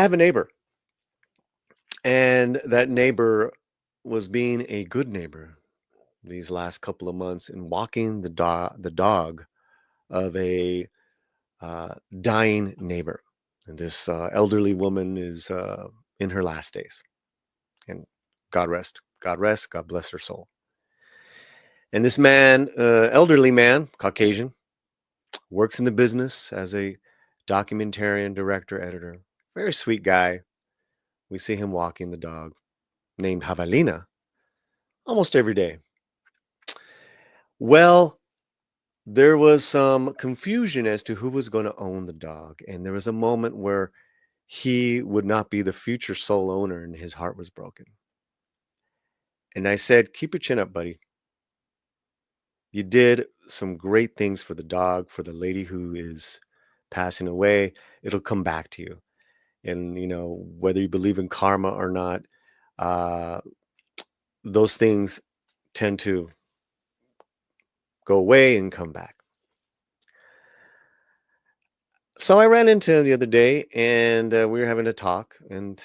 have a neighbor, and that neighbor was being a good neighbor these last couple of months and walking the dog of a dying neighbor. And this elderly woman is in her last days. And God rest, God bless her soul. And this man, elderly man, Caucasian, works in the business as a documentarian, director, editor. Very sweet guy. We see him walking the dog named Javelina almost every day. Well, there was some confusion as to who was going to own the dog. And there was a moment where he would not be the future sole owner and his heart was broken. And I said, keep your chin up, buddy. You did some great things for the dog, for the lady who is passing away. It'll come back to you. And, whether you believe in karma or not, uh, those things tend to go away and come back. So I ran into him the other day and we were having a talk. And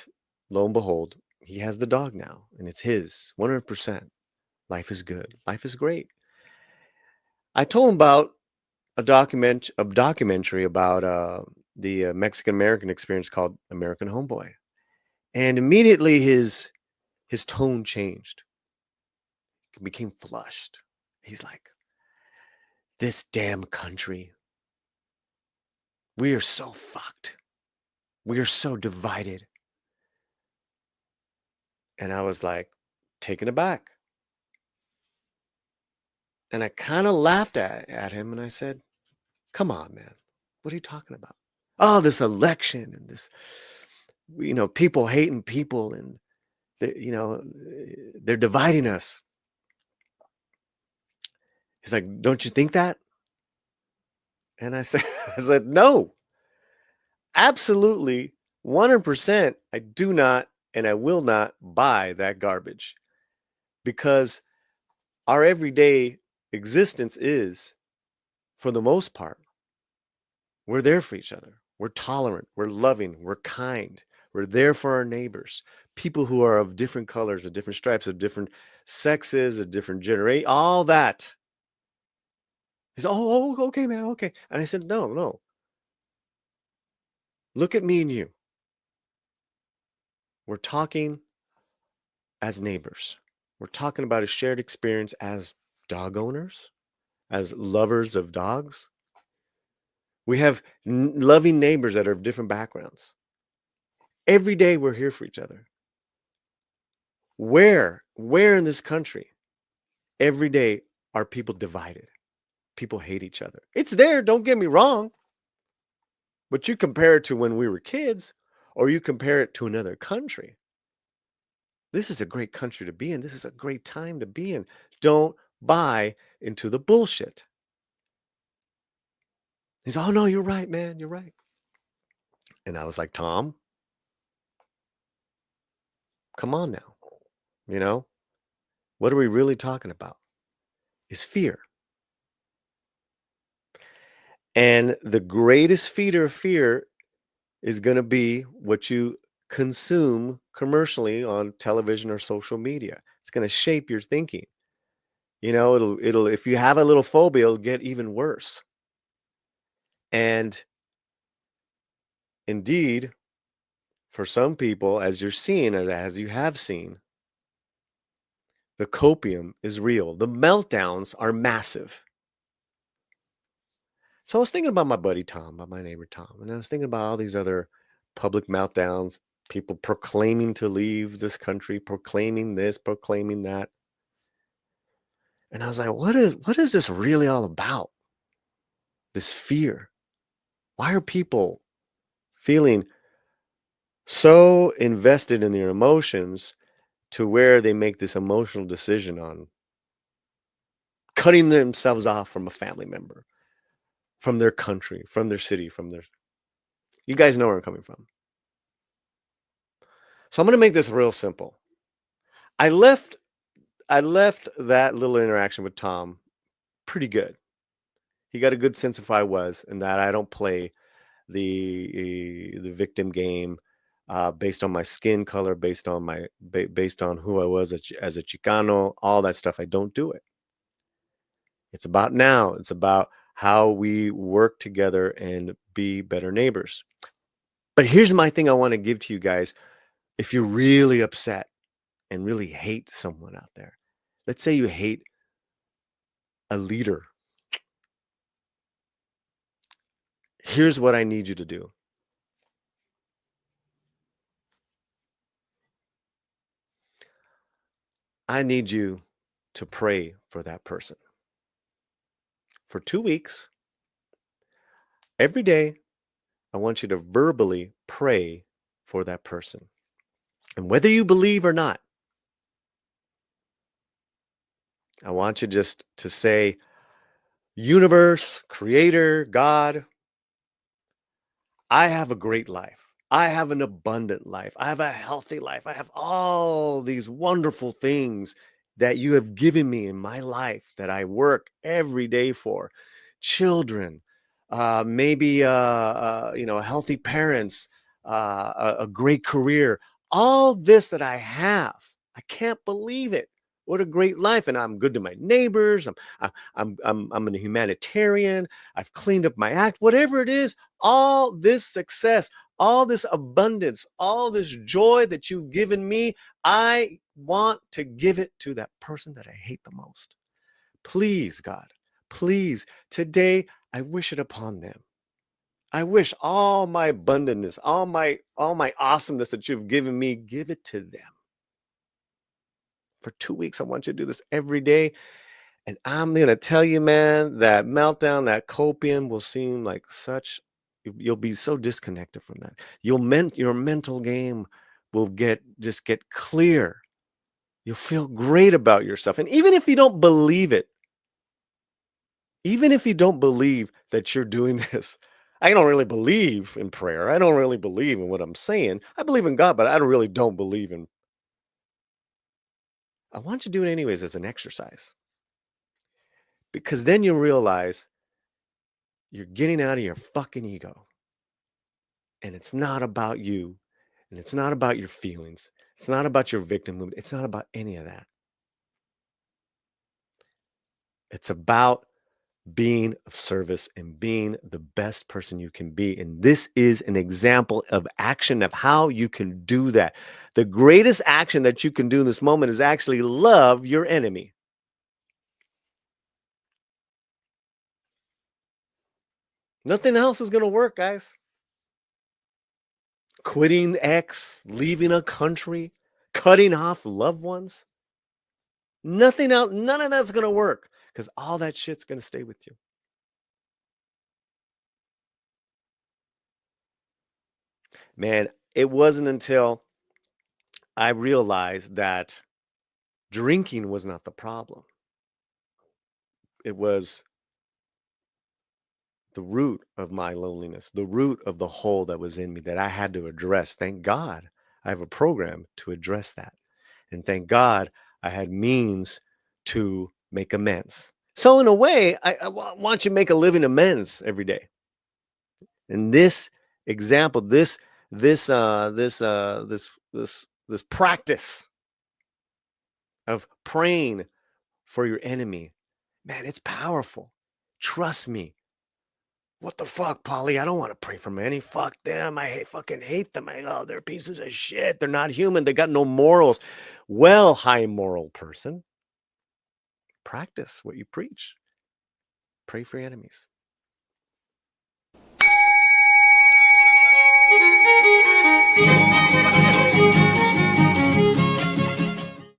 lo and behold, he has the dog now and it's his 100%. Life is good. Life is great. I told him about a documentary about the Mexican American experience called American Homeboy, and immediately his tone changed. He became flushed. He's like, "This damn country, we are so fucked. We are so divided." And I was like, taken aback, and I kind of laughed at him, and I said, "Come on, man, what are you talking about? Oh, this election and this, people hating people and." They're dividing us. He's like, don't you think that? And I said, I said, no, absolutely, 100%. I do not, and I will not buy that garbage because our everyday existence is, for the most part, we're there for each other. We're tolerant. We're loving. We're kind. We're there for our neighbors. People who are of different colors, of different stripes, of different sexes, of different generation, all that. He's, oh, okay, man, okay. And I said, no, no. Look at me and you. We're talking as neighbors. We're talking about a shared experience as dog owners, as lovers of dogs. We have loving neighbors that are of different backgrounds. Every day we're here for each other. Where in this country, every day are people divided? People hate each other. It's there, don't get me wrong. But you compare it to when we were kids, or you compare it to another country. This is a great country to be in. This is a great time to be in. Don't buy into the bullshit. He's, oh, no, you're right, man. You're right. And I was like, Tom, come on now. What are we really talking about? Is fear. And the greatest feeder of fear is going to be what you consume commercially on television or social media. It's going to shape your thinking. It'll if you have a little phobia, it'll get even worse. And indeed, for some people, as you're seeing and as you have seen, the copium is real. The meltdowns are massive. So I was thinking about my buddy Tom, about my neighbor Tom, and I was thinking about all these other public meltdowns, people proclaiming to leave this country, proclaiming this, proclaiming that. And I was like, what is this really all about? This fear. Why are people feeling so invested in their emotions to where they make this emotional decision on cutting themselves off from a family member, from their country, from their city, you guys know where I'm coming from. So I'm going to make this real simple. I left that little interaction with Tom pretty good. He got a good sense of who I was and that I don't play the victim game. based on my skin color, based on who I was as a Chicano, all that stuff. I don't do it. It's about now. It's about how we work together and be better neighbors. But here's my thing I want to give to you guys. If you're really upset and really hate someone out there, let's say you hate a leader. Here's what I need you to do. I need you to pray for that person for 2 weeks. Every day, I want you to verbally pray for that person. And whether you believe or not, I want you just to say, universe, creator, God, I have a great life. I have an abundant life. I have a healthy life. I have all these wonderful things that you have given me in my life that I work every day for. Children, maybe healthy parents, a great career. All this that I have, I can't believe it. What a great life! And I'm good to my neighbors. I'm a humanitarian. I've cleaned up my act. Whatever it is, all this success, all this abundance, all this joy that you've given me, I want to give it to that person that I hate the most. Please, God, please, today I wish it upon them. I wish all my abundantness, all my awesomeness that you've given me, give it to them. For 2 weeks, I want you to do this every day. And I'm going to tell you, man, that meltdown, that copium will seem like you'll be so disconnected from that. Your mental game will get clear. You'll feel great about yourself. And even if you don't believe it, even if you don't believe that you're doing this, I don't really believe in prayer. I don't really believe in what I'm saying. I believe in God, but I don't believe in. I want you to do it anyways as an exercise because then you realize you're getting out of your fucking ego. And it's not about you. And it's not about your feelings. It's not about your victim movement. It's not about any of that. It's about being of service and being the best person you can be. And this is an example of action of how you can do that. The greatest action that you can do in this moment is actually love your enemy. Nothing else is going to work, guys. Quitting X, leaving a country, cutting off loved ones. Nothing else, none of that's going to work because all that shit's going to stay with you. Man, it wasn't until I realized that drinking was not the problem. It was the root of my loneliness, the root of the hole that was in me that I had to address. Thank God I have a program to address that. And thank God I had means to make amends. So, in a way, want you to make a living amends every day. And this example, this practice of praying for your enemy, man, it's powerful. Trust me. What the fuck, Paulie? I don't want to pray for many. Fuck them. Fucking hate them. They're pieces of shit. They're not human. They got no morals. Well, high moral person, practice what you preach. Pray for your enemies.